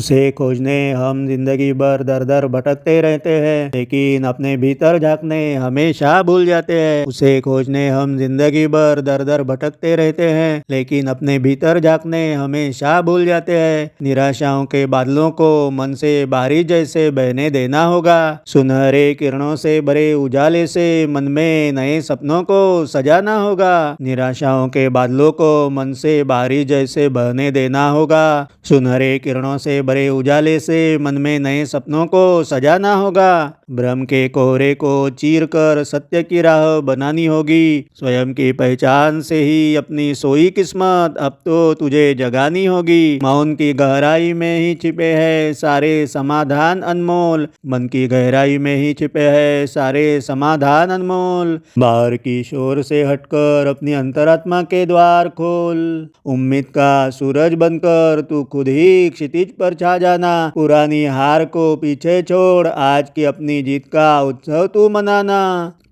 उसे खोजने हम जिंदगी भर दर दर भटकते रहते हैं, लेकिन अपने भीतर झांकने हमेशा भूल जाते हैं। उसे खोजने हम जिंदगी भर दर दर भटकते रहते हैं, लेकिन अपने भीतर झांकने हमेशा भूल जाते हैं। निराशाओं के बादलों को मन से बारिश जैसे बहने देना होगा। सुनहरे किरणों से भरे उजाले से मन में नए सपनों को सजाना होगा। निराशाओं के बादलों को मन से बारिश जैसे बहने देना होगा। सुनहरे किरणों से भरे उजाले से मन में नए सपनों को सजाना होगा। भ्रम के कोहरे को चीर कर सत्य की राह बनानी होगी। स्वयं की पहचान से ही अपनी सोई किस्मत अब तो तुझे जगानी होगी। मौन की गहराई में ही छिपे हैं सारे समाधान अनमोल। मन की गहराई में ही छिपे हैं सारे समाधान अनमोल। बाहर की शोर से हटकर अपनी अंतरात्मा के द्वार खोल। उम्मीद का सूरज बनकर तू खुद ही क्षितिज पर छा जाना। पुरानी हार को पीछे छोड़ आज की अपनी जीत का उत्सव तू मनाना।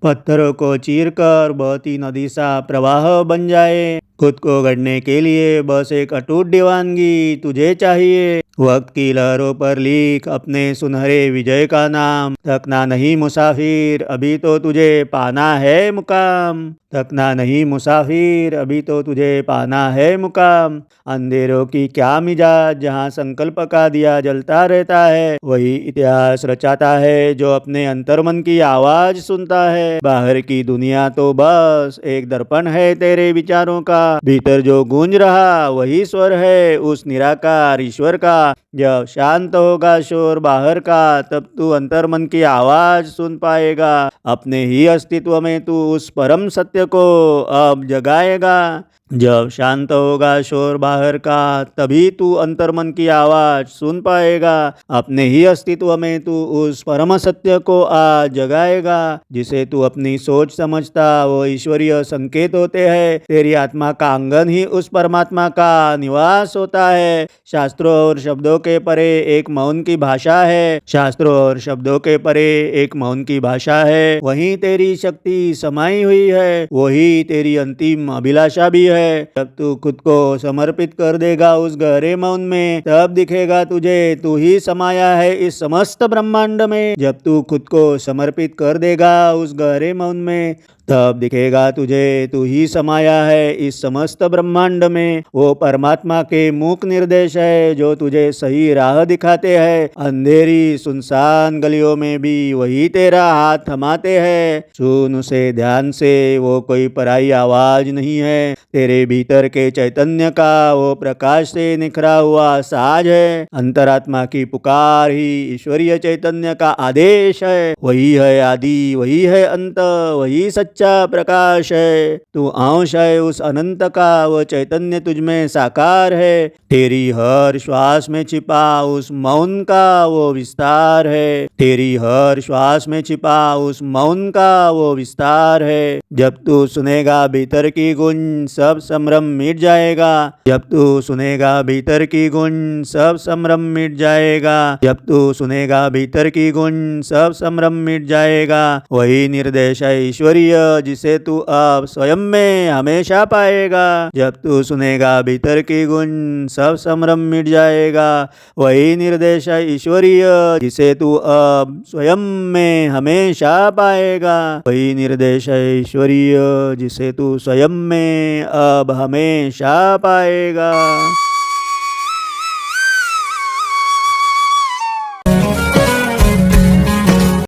पत्थरों को चीरकर बहती नदी सा प्रवाह बन जाए। खुद को गढ़ने के लिए बस एक अटूट दीवानगी तुझे चाहिए। वक्त की लहरों पर लिख अपने सुनहरे विजय का नाम। थकना नहीं मुसाफिर, अभी तो तुझे पाना है मुकाम। थकना नहीं मुसाफिर, अभी तो तुझे पाना है मुकाम। अंधेरों की क्या मिजाज, जहाँ संकल्प का दिया जलता रहता है वही इतिहास रचाता है जो अपने अंतर्मन की आवाज सुनता है। बाहर की दुनिया तो बस एक दर्पण है तेरे विचारों का। भीतर जो गूंज रहा वही स्वर है उस निराकार ईश्वर का। जब शांत होगा शोर बाहर का, तब तू अंतर्मन की आवाज सुन पाएगा। अपने ही अस्तित्व में तू उस परम सत्य को अब जगाएगा। जब शांत होगा शोर बाहर का, तभी तू अंतर्मन की आवाज सुन पाएगा। अपने ही अस्तित्व में तू उस परम सत्य को आज जगाएगा। जिसे तू अपनी सोच समझता वो ईश्वरीय संकेत होते हैं। तेरी आत्मा का आंगन ही उस परमात्मा का निवास होता है। शास्त्रों और शब्दों के परे एक मौन की भाषा है। शास्त्रों और शब्दों के परे एक मौन की भाषा है। वहीं तेरी शक्ति समाई हुई है, वही तेरी अंतिम अभिलाषा भी है। जब तू खुद को समर्पित कर देगा उस गहरे मौन में, तब दिखेगा तुझे तू ही समाया है इस समस्त ब्रह्मांड में। जब तू खुद को समर्पित कर देगा उस गहरे मौन में, तब दिखेगा तुझे तू ही समाया है इस समस्त ब्रह्मांड में। वो परमात्मा के मूक निर्देश है जो तुझे सही राह दिखाते हैं। अंधेरी सुनसान गलियों में भी वही तेरा हाथ थमाते हैं। सुन उसे ध्यान से, वो कोई पराई आवाज नहीं है। तेरे भीतर के चैतन्य का वो प्रकाश से निखरा हुआ साज है। अंतरात्मा की पुकार ही ईश्वरीय चैतन्य का आदेश है। वही है आदि, वही है अंत, वही सच्चा प्रकाश है। तू अंश है उस अनंत का, वह चैतन्य तुझमें साकार है। तेरी हर श्वास में छिपा उस मौन का वो विस्तार है। तेरी हर श्वास में छिपा उस मौन का वो विस्तार है। जब तू सुनेगा भीतर की गुंज, सब संभ्रम मिट जाएगा। जब तू सुनेगा भीतर की गुंज, सब संभ्रम मिट जाएगा। जब तू सुनेगा भीतर की गुंज, सब संभ्रम मिट जाएगा। वही निर्देश है ईश्वरीय जिसे तू अब स्वयं में हमेशा पाएगा। जब तू सुनेगा भीतर की गुंज, सब संभ्रम मिट जाएगा। वही निर्देश है ईश्वरीय जिसे तू अब स्वयं में हमेशा पाएगा। वही निर्देश है ईश्वरीय जिसे तू स्वयं में अब हमेशा पाएगा।